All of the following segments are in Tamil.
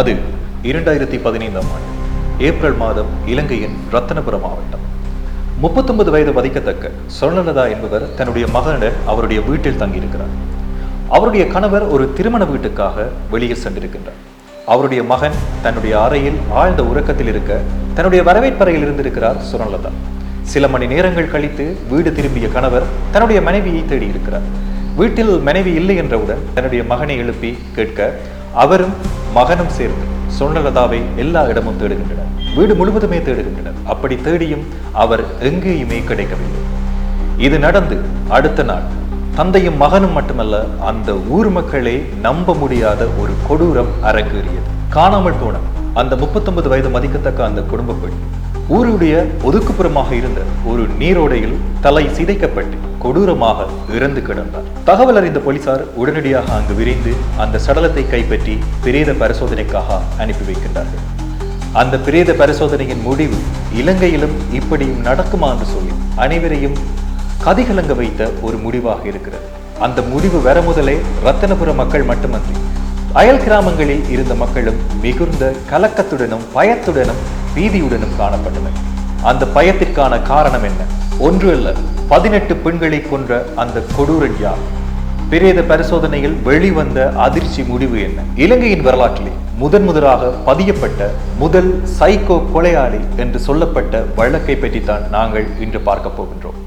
அது 2015 ஆண்டு ஏப்ரல் மாதம் இலங்கையின் ரத்தினபுரம் மாவட்டம். 39 வயது மதிக்கத்தக்க சொர்ணலதா என்பவர் தன்னுடைய மகனுடன் அவருடைய வீட்டில் தங்கியிருக்கிறார். அவருடைய கணவர் ஒரு திருமண வீட்டுக்காக வெளியே சென்றிருக்கின்றார். அவருடைய மகன் தன்னுடைய அறையில் ஆழ்ந்த உறக்கத்தில் இருக்க தன்னுடைய வரவேற்பறையில் இருந்திருக்கிறார் சொர்ணலதா. சில மணி நேரங்கள் கழித்து வீடு திரும்பிய கணவர் தன்னுடைய மனைவியை தேடி இருக்கிறார். வீட்டில் மனைவி இல்லை என்றவுடன் தன்னுடைய மகனை எழுப்பி கேட்க அவரும் மகனும் சேர்ந்து சொர்ணலதாவை எல்லா இடமும் தேடுகின்றனர். வீடு முழுவதுமே தேடுகின்றனர். அப்படி தேடியும் அவர் எங்கேயுமே கிடைக்கவில்லை. இது நடந்து அடுத்த நாள் தந்தையும் மகனும் மட்டுமல்ல, அந்த ஊர் மக்களே நம்ப முடியாத ஒரு கொடூரம் அரங்கேறியது. காணாமல் போன அந்த 39 வயது மதிக்கத்தக்க அந்த குடும்ப பெண் ஊருடைய ஒதுக்குப்புறமாக இருந்த ஒரு நீரோடையில் தலை சிதைக்கப்பட்டு கொடூரமாக இறந்து கிடந்தார். தகவல் அறிந்த போலீசார் உடனடியாக அங்கு விரைந்து அந்த சடலத்தை கைப்பற்றி பிரேத பரிசோதனைக்காக அனுப்பி வைக்கின்றார்கள். அந்த பிரேத பரிசோதனையின் முடிவு இலங்கையிலும் இப்படியும் நடக்குமா என்று சொல்லி அனைவரையும் கதிகலங்க வைத்த ஒரு முடிவாக இருக்கிறது. அந்த முடிவு வர முதலே ரத்தினபுர மக்கள் மட்டுமன்றி அயல் கிராமங்களில் இருந்த மக்களும் மிகுந்த கலக்கத்துடனும் பயத்துடனும் பீதியுடனும் காணப்பட்டனர். அந்த பயத்திற்கான காரணம் என்ன? ஒன்று அல்ல, 18 பெண்களை கொன்ற அந்த கொடூரன் யார்? பிரேத பரிசோதனையில் வெளிவந்த அதிர்ச்சி முடிவு என்ன? இலங்கையின் வரலாற்றிலே முதலாக பதியப்பட்ட முதல் சைக்கோ கொலையாளி என்று சொல்லப்பட்ட வழக்கை பற்றித்தான் நாங்கள் இன்று பார்க்க போகின்றோம்.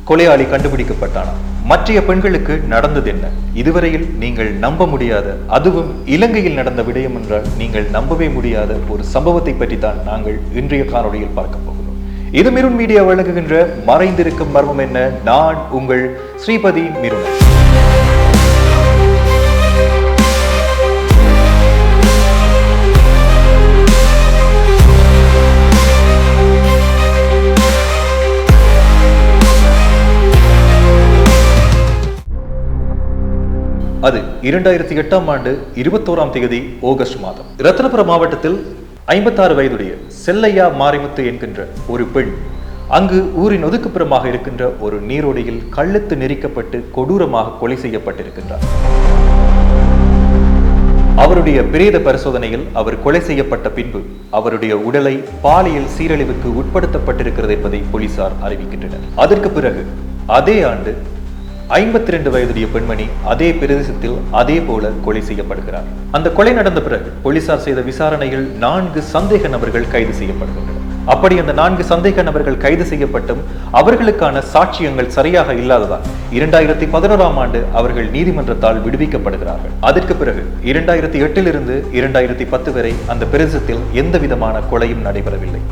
கொலையாளி கண்டுபிடிக்கப்பட்டானா? மற்றைய பெண்களுக்கு நடந்தது என்ன? இதுவரையில் நீங்கள் நம்ப முடியாத, அதுவும் இலங்கையில் நடந்த விடயம் என்றால் நீங்கள் நம்பவே முடியாத ஒரு சம்பவத்தை பற்றித்தான் நாங்கள் இன்றைய காணொளியில் பார்க்க போகிறோம். இது மிருன் மீடியா வழங்குகின்ற மறைந்திருக்கும் மர்மம் என்ன. நான் உங்கள் ஸ்ரீபதி மிருன். அது 2008 ஆண்டு 21ஆம் தேதி ஆகஸ்ட் மாதம் ரத்தினபுரம் மாவட்டத்தில் 56 வயதுடைய செல்லையா மாரிமுத்து என்கின்ற ஒரு பெண் அங்கு ஊரின் ஒதுக்குப்புறமாக இருக்கின்ற ஒரு நீரோடையில் கழுத்து நெரிக்கப்பட்டு கொடூரமாக கொலை செய்யப்பட்டிருக்கின்றார். அவருடைய பிரேத பரிசோதனையில் அவர் கொலை செய்யப்பட்ட பின்பு அவருடைய உடலை பாலியல் சீரழிவுக்கு உட்படுத்தப்பட்டிருக்கிறது என்பதை போலீசார் அறிவிக்கின்றனர். அதற்கு பிறகு அதே ஆண்டு 52 வயதுடைய பெண்மணி அதே பிரதேசத்தில் அதே போல கொலை செய்யப்படுகிறார். அந்த கொலை நடந்த பிறகு போலீசார் செய்த விசாரணையில் 4 சந்தேக நபர்கள் கைது செய்யப்படுகின்றனர். அப்படி அந்த 4 சந்தேக நபர்கள் கைது செய்யப்பட்டும் அவர்களுக்கான சாட்சியங்கள் சரியாக இல்லாததால் 2011ஆம் ஆண்டு அவர்கள் நீதிமன்றத்தால் விடுவிக்கப்படுகிறார்கள். அதற்கு பிறகு 2008 2010 வரை அந்த பிரதேசத்தில் எந்த விதமான கொலையும் நடைபெறவில்லை.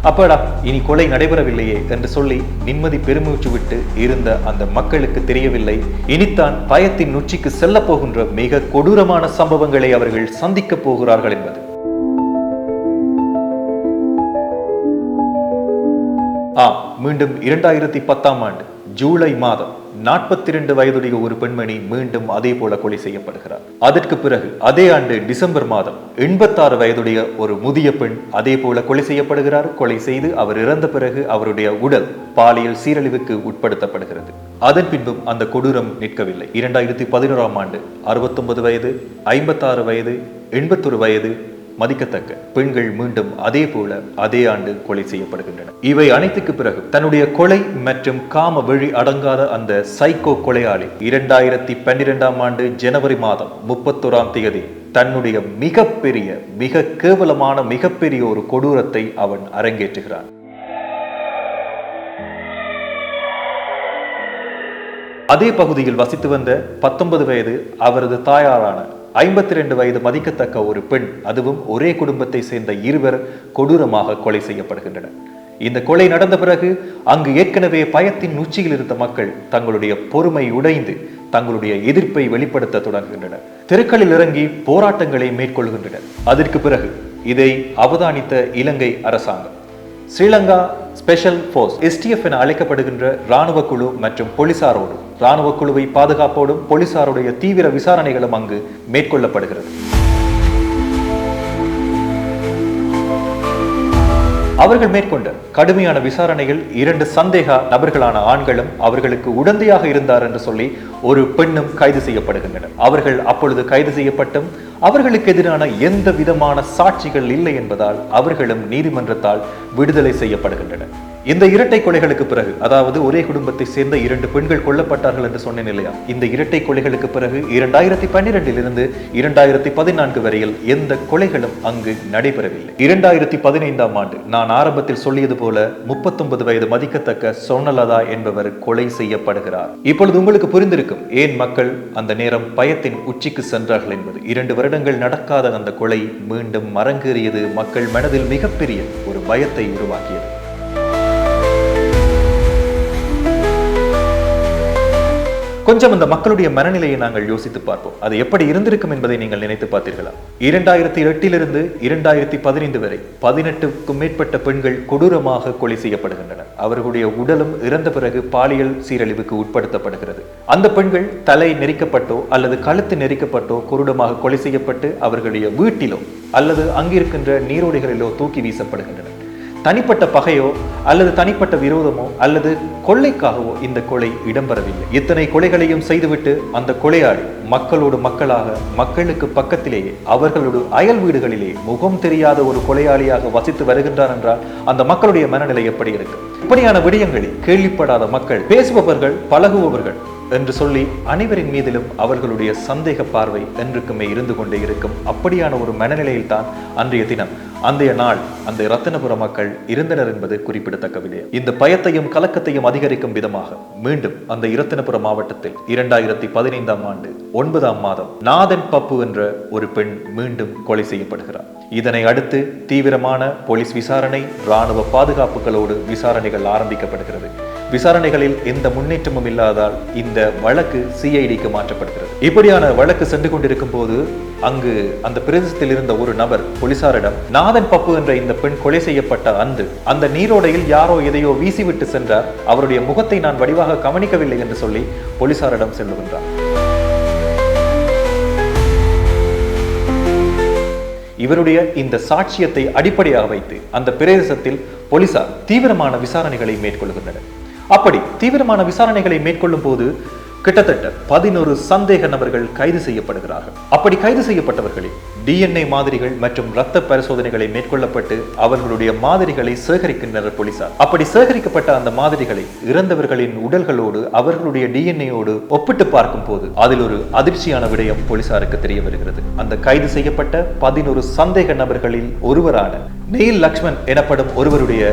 அப்படா இனி கொலை நடைபெறவில்லையே என்று சொல்லி நிம்மதி பெருமூச்சு விட்டு இருந்த அந்த மக்களுக்கு தெரியவில்லை, இனித்தான் பயத்தின் உச்சிக்கு செல்ல போகின்ற மிக கொடூரமான சம்பவங்களை அவர்கள் சந்திக்க போகிறார்கள் என்பது. மீண்டும் 2010ஆம் ஆண்டு ஜூலை மாதம் 42 வயதுடைய ஒரு பெண்மணி மீண்டும் அதே போல கொலை செய்யப்படுகிறார். அதற்கு பிறகு அதே ஆண்டு டிசம்பர் மாதம் 86 வயதுடைய ஒரு முதிய பெண் அதே போல கொலை செய்யப்படுகிறார். கொலை செய்து அவர் இறந்த பிறகு அவருடைய உடல் பாலியல் சீரழிவுக்கு உட்படுத்தப்படுகிறது. அதன் பின்பும் அந்த கொடூரம் நிற்கவில்லை. 2011ஆம் ஆண்டு 69 வயது, 56 வயது, 81 வயது மதிக்கத்தக்க பெண்கள் மீண்டும் அதே போல அதே ஆண்டு கொலை செய்யப்படுகின்றன. இவை அனைத்துக்கு பிறகு தன்னுடைய கொலை மற்றும் காம வழி அடங்காத அந்த சைக்கோ கொலையாளி 2012ஆம் ஆண்டு ஜனவரி மாதம் 31ஆம் தேதி தன்னுடைய மிக கேவலமான மிகப்பெரிய ஒரு கொடூரத்தை அவன் அரங்கேற்றுகிறான். அதே பகுதியில் வசித்து வந்த 19 வயது அவரது தாயாரான 52 வயது மதிக்கத்தக்க ஒரு பெண், அதுவும் ஒரே குடும்பத்தை சேர்ந்த இருவர் கொடூரமாக கொலை செய்யப்படுகின்றனர். இந்த கொலை நடந்த பிறகு அங்கு ஏற்கனவே பயத்தின் உச்சியில் இருந்த மக்கள் தங்களுடைய பொறுமை உடைந்து தங்களுடைய எதிர்ப்பை வெளிப்படுத்த தொடங்குகின்றனர். தெருக்களில் இறங்கி போராட்டங்களை மேற்கொள்கின்றனர். அதற்கு பிறகு இதை அவதானித்த இலங்கை அரசாங்கம் ஸ்ரீலங்கா ஸ்பெஷல் போர்ஸ் STF என அழைக்கப்படுகின்ற இராணுவ குழு மற்றும் போலீசாரோடு இராணுவ குழுவை பாதுகாப்போடும் போலீசாருடைய தீவிர விசாரணைகளும் அங்கு மேற்கொள்ளப்படுகிறது. அவர்கள் மேற்கொண்ட கடுமையான விசாரணைகள் 2 சந்தேக நபர்களான ஆண்களும் அவர்களுக்கு உடந்தையாக இருந்தார் என்று சொல்லி ஒரு பெண்ணும் கைது செய்யப்படுகின்றனர். அவர்கள் அப்பொழுது கைது செய்யப்பட்டும் அவர்களுக்கு எதிரான எந்த விதமான சாட்சிகள் இல்லை என்பதால் அவர்களும் நீதிமன்றத்தால் விடுதலை செய்யப்படுகின்றனர். இந்த இரட்டை கொலைகளுக்கு பிறகு, அதாவது ஒரே குடும்பத்தை சேர்ந்த 2 பெண்கள் கொல்லப்பட்டார்கள் என்று சொன்னேன் இல்லையா, இந்த இரட்டை கொலைகளுக்கு பிறகு 2012 2014 வரையில் எந்த கொலைகளும் அங்கு நடைபெறவில்லை. 2015ஆம் ஆண்டு நான் ஆரம்பத்தில் சொல்லியது போல 39 வயது மதிக்கத்தக்க சொர்ணலதா என்பவர் கொலை செய்யப்படுகிறார். இப்பொழுது உங்களுக்கு புரிந்திருக்கும் ஏன் மக்கள் அந்த நேரம் பயத்தின் உச்சிக்கு சென்றார்கள் என்பது. 2 வருடங்கள் நடக்காத அந்த கொலை மீண்டும் அரங்கேறியது மக்கள் மனதில் மிகப்பெரிய ஒரு பயத்தை உருவாக்கியது. கொஞ்சம் அந்த மக்களுடைய மனநிலையை நாங்கள் யோசித்து பார்ப்போம். அது எப்படி இருந்திருக்கும் என்பதை நீங்கள் நினைத்து பார்த்தீர்களா? 2008 2015 வரை 18க்கும் மேற்பட்ட பெண்கள் கொடூரமாக கொலை செய்யப்படுகின்றனர். அவர்களுடைய உடலும் இறந்த பிறகு பாலியல் சீரழிவுக்கு உட்படுத்தப்படுகிறது. அந்த பெண்கள் தலை நெரிக்கப்பட்டோ அல்லது கழுத்து நெரிக்கப்பட்டோ கொடூரமாக கொலை செய்யப்பட்டு அவர்களுடைய வீட்டிலோ அல்லது அங்கிருக்கின்ற நீரோடைகளிலோ தூக்கி வீசப்படுகின்றனர். தனிப்பட்ட பகையோ அல்லது தனிப்பட்ட விரோதமோ அல்லது கொள்ளைக்காகவோ இந்த கொலை இடம்பெறவில்லை. இத்தனை கொலைகளையும் செய்துவிட்டு அந்த கொலையாளி மக்களோடு மக்களாக மக்களுக்கு பக்கத்திலேயே அவர்களோடு அயல் வீடுகளிலே முகம் தெரியாத ஒரு கொலையாளியாக வசித்து வருகின்றார் என்றால் அந்த மக்களுடைய மனநிலை எப்படி இருக்கு? இப்படியான விடயங்களை கேள்விப்படாத மக்கள், பேசுபவர்கள், பழகுபவர்கள் என்று சொல்லி அனைவரின் மீதிலும் அவர்களுடைய சந்தேக பார்வை என்றுக்குமே இருந்து கொண்டே இருக்கும். அப்படியான ஒரு மனநிலையில் தான் அன்றைய தினம், அன்றைய நாள் அந்த ரத்தினபுர மக்கள் இருந்தனர் என்பது குறிப்பிடத்தக்க விடயம். இந்த பயத்தையும் கலக்கத்தையும் அதிகரிக்கும் விதமாக மீண்டும் அந்த இரத்தினபுர மாவட்டத்தில் 2015ஆம் ஆண்டு 9ஆம் மாதம் நாதன் பப்பு என்ற ஒரு பெண் மீண்டும் கொலை செய்யப்படுகிறார். இதனை அடுத்து தீவிரமான போலீஸ் விசாரணை, இராணுவ பாதுகாப்புகளோடு விசாரணைகள் ஆரம்பிக்கப்படுகிறது. விசாரணைகளில் எந்த முன்னேற்றமும் இல்லாதால் இந்த வழக்கு சிஐடிக்கு மாற்றப்படுகிறது. இப்படியான வழக்கு சென்று கொண்டிருக்கும் போது அங்கு அந்த பிரதேசத்தில் இருந்த ஒரு நபர் போலீசாரிடம், நாதன் பப்பு என்ற இந்த பெண் கொலை செய்யப்பட்ட அன்று அந்த நீரோடையில் யாரோ எதையோ வீசிவிட்டு சென்றார், அவருடைய முகத்தை நான் வடிவாக கவனிக்கவில்லை என்று சொல்லி போலீசாரிடம் செல்லுகின்றார். இவருடைய இந்த சாட்சியத்தை அடிப்படையாக வைத்து அந்த பிரதேசத்தில் போலீசார் தீவிரமான விசாரணைகளை மேற்கொள்கின்றனர். அப்படி தீவிரமான விசாரணைகளை மேற்கொள்ளும் போது கிட்டத்தட்ட 11 சந்தேக நபர்கள் கைது செய்யப்படுகிறார்கள். அப்படி கைது செய்யப்பட்டவர்களில் DNA மாதிரிகள் மற்றும் இரத்த பரிசோதனைகளை மேற்கொள்ளப்பட்டு அவர்களுடைய மாதிரிகளை சேகரிக்கின்றனர் போலீசார். அப்படி சேகரிக்கப்பட்ட அந்த மாதிரிகளை இறந்தவர்களின் உடல்களோடு அவர்களுடைய DNAயோடு ஒப்பிட்டு பார்க்கும் போது அதில் ஒரு அதிர்ச்சியான விடயம் போலீசாருக்கு தெரிய வருகிறது. அந்த கைது செய்யப்பட்ட 11 சந்தேக நபர்களில் ஒருவரான நெயில் லக்ஷ்மன் எனப்படும் ஒருவருடைய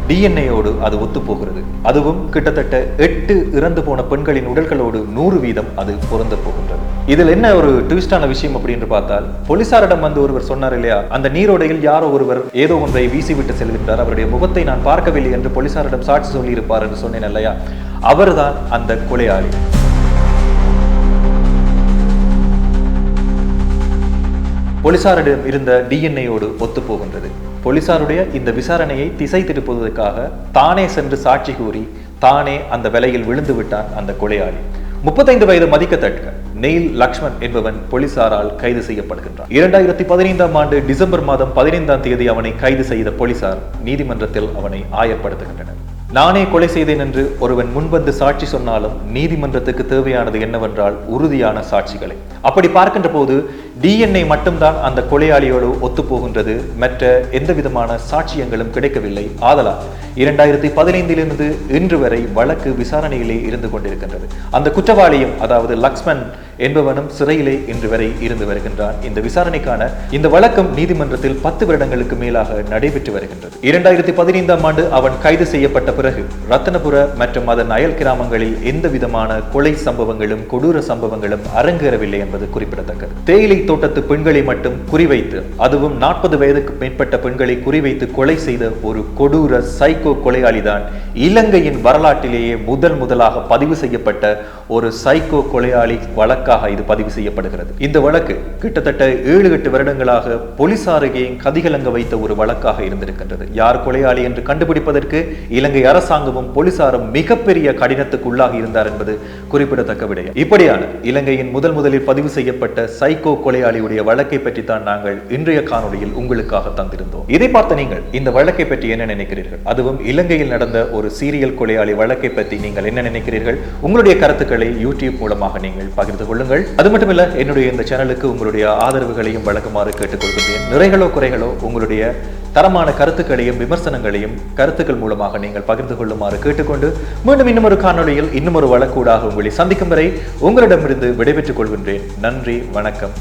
DNAயோடு அது ஒத்துப்போகிறது. அதுவும் கிட்டத்தட்ட 8 இறந்து போன பெண்களின் உடல்களோடு 100% அது பொருந்த போகின்றது. இதில் என்ன ஒரு ட்விஸ்டான விஷயம் அப்படின்னு பார்த்தால், போலீசாரிடம் வந்து ஒருவர் சொன்னார் இல்லையா, அந்த நீரோடையில் யாரோ ஒருவர் ஏதோ ஒன்றை வீசிவிட்டு செல்கின்றார், அவருடைய முகத்தை நான் பார்க்கவில்லை என்று போலீசாரிடம் சாட்சி சொல்லி இருப்பார் என்று சொன்னேன் இல்லையா, அவர்தான் அந்த கொலையாளி. போலீசாரிடம் இருந்த DNAயோடு ஒத்து போகின்றது. போலீசாருடைய இந்த விசாரணையை திசை திருப்புவதற்காக தானே சென்று சாட்சி கூறி தானே அந்த வேலையில் விழுந்து விட்டான் அந்த கொலையாளி. 35 வயது மதிக்கத்தக்க நெயில் லக்ஷ்மன் என்பவன் போலீசாரால் கைது செய்யப்படுகின்றான். 2015ஆம் ஆண்டு டிசம்பர் மாதம் 15ஆம் தேதி அவனை கைது செய்த போலீசார் நீதிமன்றத்தில் அவனை ஆயப்படுத்துகின்றனர். நானே கொலை செய்தேன் என்று ஒருவன் முன்வந்து சாட்சி சொன்னாலும் நீதிமன்றத்துக்கு தேவையானது என்னவென்றால் உறுதியான சாட்சிகளை. அப்படி பார்க்கின்ற போது DNA மட்டும்தான் அந்த கொலையாளியோடு ஒத்து போகின்றது, மற்ற எந்த விதமான சாட்சியங்களும் கிடைக்கவில்லை. ஆதலால் 2015 இன்று வரை வழக்கு விசாரணையிலே இருந்து கொண்டிருக்கின்றது. அந்த குற்றவாளியும், அதாவது லக்ஷ்மன் என்பவனும் சிறையிலே இன்று வரை இருந்து வருகின்றான். இந்த விசாரணைக்கான இந்த வழக்கம் நீதிமன்றத்தில் 10 வருடங்களுக்கு மேலாக நடைபெற்று வருகின்றது. 2015ஆம் ஆண்டு அவன் கைது செய்யப்பட்ட பிறகு ரத்தினபுர மற்றும் அதன் அயல் கிராமங்களில் எந்த விதமான கொலை சம்பவங்களும் கொடூர சம்பவங்களும் அரங்கேறவில்லை என்பது குறிப்பிடத்தக்கது. தேயிலை தோட்டத்து பெண்களை மட்டும் குறிவைத்து, அதுவும் 40 வயதுக்கு மேற்பட்ட பெண்களை குறிவைத்து கொலை செய்த ஒரு கொடூர சைக்கோ கொலையாளிதான் இலங்கையின் வரலாற்றிலேயே முதலாக பதிவு செய்யப்பட்ட ஒரு சைக்கோ கொலையாளி வழக்காக இது பதிவு செய்யப்படுகிறது. இந்த வழக்கு கிட்டத்தட்ட 7-8 வருடங்களாக போலீசாரையும் கதிகலங்க வைத்த ஒரு வழக்காக இருந்திருக்கின்றது. யார் கொலையாளி என்று கண்டுபிடிப்பதற்கு இலங்கை அரசாங்கமும் போலீசாரும் மிகப்பெரிய கடினத்துக்கு உள்ளாகி இருந்தார் என்பது குறிப்பிடத்தக்க விடயம். இப்படியான இலங்கையின் முதலில் பதிவு செய்யப்பட்ட சைக்கோ கொலை கொலையாளியுடைய வழக்கை பற்றி தான் நாங்கள் இன்றைய காணொளியில் உங்களுக்காக தந்திருந்தோம். இதை பார்த்த நீங்கள் இந்த வழக்கை பற்றி என்ன நினைக்கிறீர்கள்? அதுவும் இலங்கையில் நடந்த ஒரு சீரியல் கொலையாளி வழக்கை பற்றி நீங்கள் என்ன நினைக்கிறீர்கள்? உங்களுடைய கருத்துக்களை யூடியூப் மூலமாக நீங்கள் பகிர்ந்து கொள்ளுங்கள். அது மட்டுமல்ல, என்னுடைய இந்த சேனலுக்கு உங்களுடைய ஆதரவுகளையும் வழங்குமாறு கேட்டுக்கொள்கிறேன். நிறைகளோ குறைகளோ உங்களுடைய தரமான கருத்துக்களையும் விமர்சனங்களையும் கருத்துக்கள் மூலமாக நீங்கள் பகிர்ந்து கொள்ளுமாறு கேட்டுக்கொண்டு மீண்டும் இன்னும் ஒரு காணொளியில் இன்னும் ஒரு வழக்கூடாக உங்களை சந்திக்கும் வரை உங்களிடமிருந்து விடைபெற்றுக் கொள்கின்றேன். நன்றி, வணக்கம்.